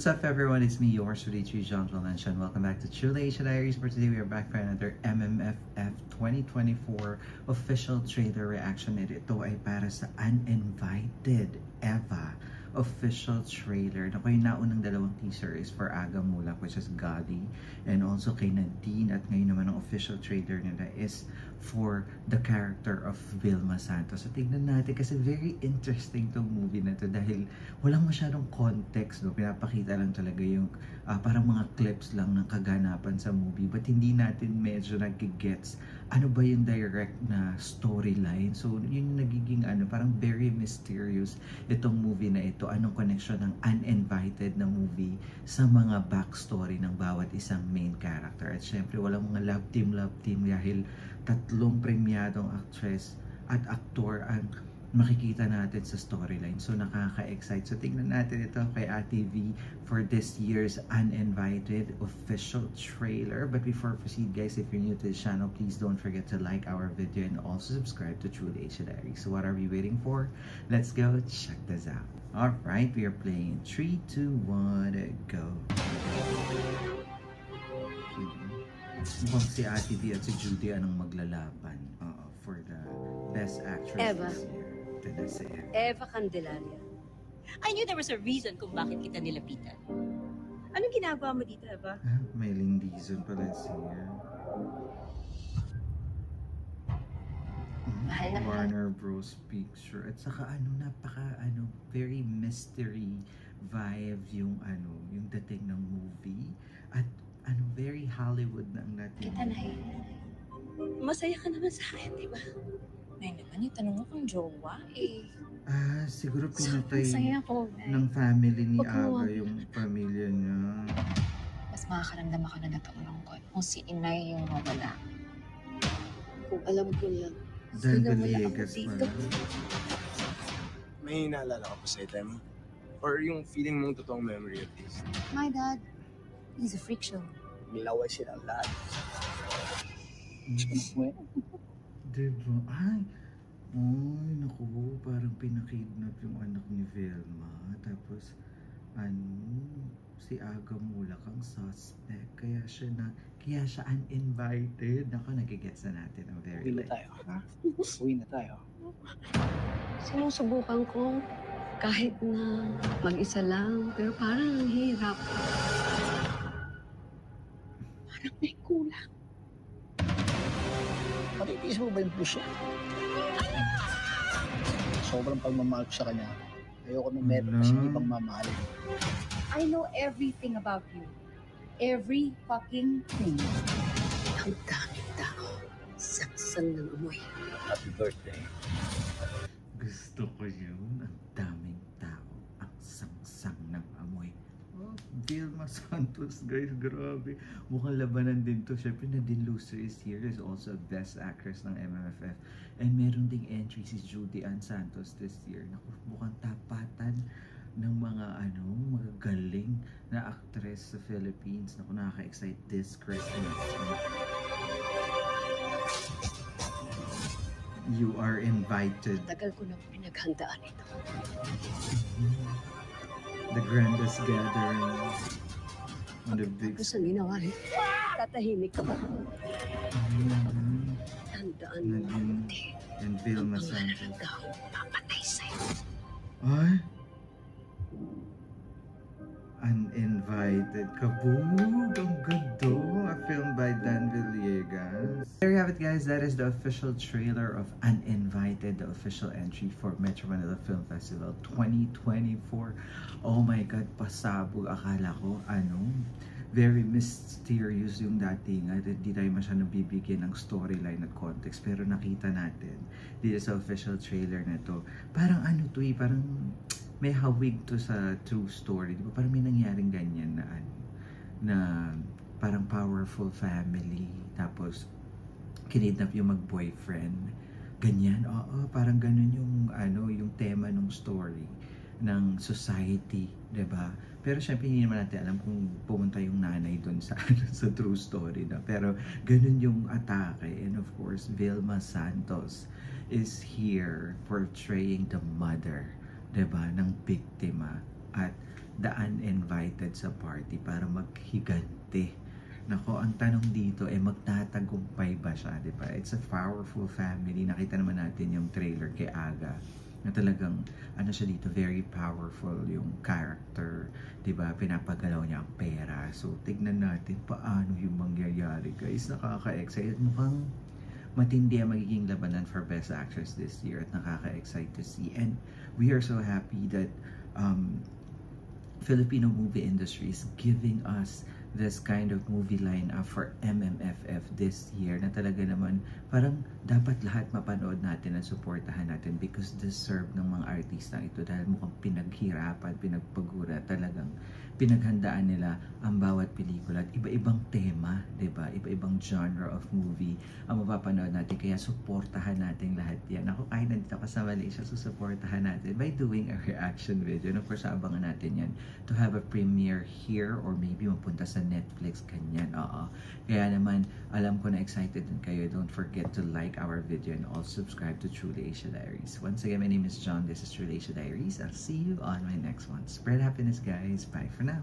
What's up everyone, it's me, yours truly, John Valencia, and welcome back to True Asia Diaries, where today we are back for another MMFF 2024 official trailer reaction. At ito ay para sa Uninvited Eva official trailer. Naku, yung naunang dalawang teaser is for Aga Mulak, which is Gali, and also kay Nadine, at ngayon naman ang official trailer nila is for the character of Vilma Santos. So tignan natin kasi very interesting tong movie na to dahil walang masyadong context, no? Pinapakita lang talaga yung parang mga clips lang ng kaganapan sa movie, but hindi natin medyo nag-gets ano ba yung direct na storyline. So yun yung nagiging parang very mysterious itong movie na ito. Anong connection ng Uninvited na movie sa mga backstory ng bawat isang main character. At syempre walang mga love team dahil tatlong premiadong actress at aktor ang makikita natin sa storyline. So nakaka-excite. So tingnan natin ito kay Ate V for this year's Uninvited official trailer. But before we proceed, guys, if you're new to the channel, please don't forget to like our video and also subscribe to True Asia Diaries. So what are we waiting for? Let's go check this out. Alright, we are playing 3, 2, 1, go. Mukhang si Ate V at si Judy anong maglalaban for the best actress Eva. this year. Eva Candelaria. I knew there was a reason kung bakit kita nilapitan. Anong ginagawa mo dito, Eva? May Lindizon pala siya. Mahal na mahal. Warner Bros. Picture. At saka very mystery vibe yung yung dating ng movie. At very Hollywood na ang dating. Kita na Masaya ka naman sa akin, di ba? Ay naman, yung tanong mo kung jowa eh. Siguro pinatay Masaya ko. ng family ni Huwag mo Aga yung pamilya niya. Mas makakaramdam ako na natulungkot kung si Inay yung nawala. Kung alam ko lang. Dan Sino wala Villegas ako pa. dito? May naalala ka pa sa time? Or yung feeling mong totoong memory at least? My dad, he's a freak show. Milaway silang lahat. Diba? Ay, naku, parang pinakidnap yung anak ni Velma. Tapos, si Aga Mulak ang suspect. Kaya siya uninvited. Naku, nagigets na natin ang very Uwi na tayo, ha? Uwi na tayo. Sinusubukan ko kahit na mag-isa lang, pero parang ang hirap. Parang may kulang. Matitiis mo ba yung puso? Sobrang pagmamahal ko sa kanya. Ayoko na meron kasi ibang mamahalin. I know everything about you. Every fucking thing. Ang daming tao. Saksan ng amoy. Happy birthday. Gusto ko yun. Ang daming tao. Ang sangsang ng amoy. Vilma Santos, guys, grabe. Mukhang labanan din to. Siyempre, Nadine Lucer is here. Is also best actress ng MMFF. And meron ding entry si Judy Ann Santos this year. Naku, mukhang tapatan ng mga galing na actress sa Philippines. Naku, nakaka-excite this Christmas. You are invited. Tagal ko na pinaghandaan ito. The grandest gathering on the big Tapos ang ginawa rin, tatahimik ka ba? Tandaan mo Nadine mabuti. and Vilma Ang pangalan ng Santos. tao papatay sa'yo. Ay! Uninvited. Kabog! Ang ganda! A film by Dan Villegas. There you have it, guys. That is the official trailer of Uninvited, the official entry for Metro Manila Film Festival 2024. Oh my God, pasabog. Akala ko, very mysterious yung dating at hindi tayo masyadong bibigyan ng storyline at context. Pero nakita natin dito sa official trailer na to. Parang parang may hawig to sa true story. Di ba? Parang may nangyaring ganyan na parang powerful family. Tapos, kinidnap yung mag-boyfriend. Ganyan. Oo, parang ganun yung tema ng story ng society. Diba? Pero syempre, hindi naman natin alam kung pumunta yung nanay doon sa true story. Na. Pero ganun yung atake. And of course, Vilma Santos is here portraying the mother, diba, ng biktima. At the uninvited sa party para maghigante. Nako, ang tanong dito magtatagumpay ba siya, di ba? It's a powerful family. Nakita naman natin yung trailer kay Aga na talagang siya dito, very powerful yung character, 'di ba? Pinapagalaw niya ang pera. So tignan natin paano yung mangyayari, guys. Nakaka-excite. Mukhang matindi ang magiging labanan for Best Actress this year at nakaka-excite to see. And we are so happy that Filipino movie industry is giving us this kind of movie lineup for MMFF this year na talaga naman parang dapat lahat mapanood natin at supportahan natin because deserve ng mga artista ito dahil mukhang pinaghirapan, pinagpagura, talagang pinaghandaan nila ang bawat pelikula at iba-ibang tema, diba? Iba-ibang genre of movie ang mapapanood natin, kaya supportahan natin lahat yan. Ako kahit nandito ka sa Malaysia, susuportahan natin by doing a reaction video. And of course, abangan natin yan to have a premiere here or maybe mapunta sa Netflix, ganyan. Oo. Kaya naman, alam ko na excited din kayo. Don't forget to like our video and also subscribe to Truly Asia Diaries. Once again, my name is John. This is Truly Asia Diaries. I'll see you on my next one. Spread happiness, guys. Bye for now.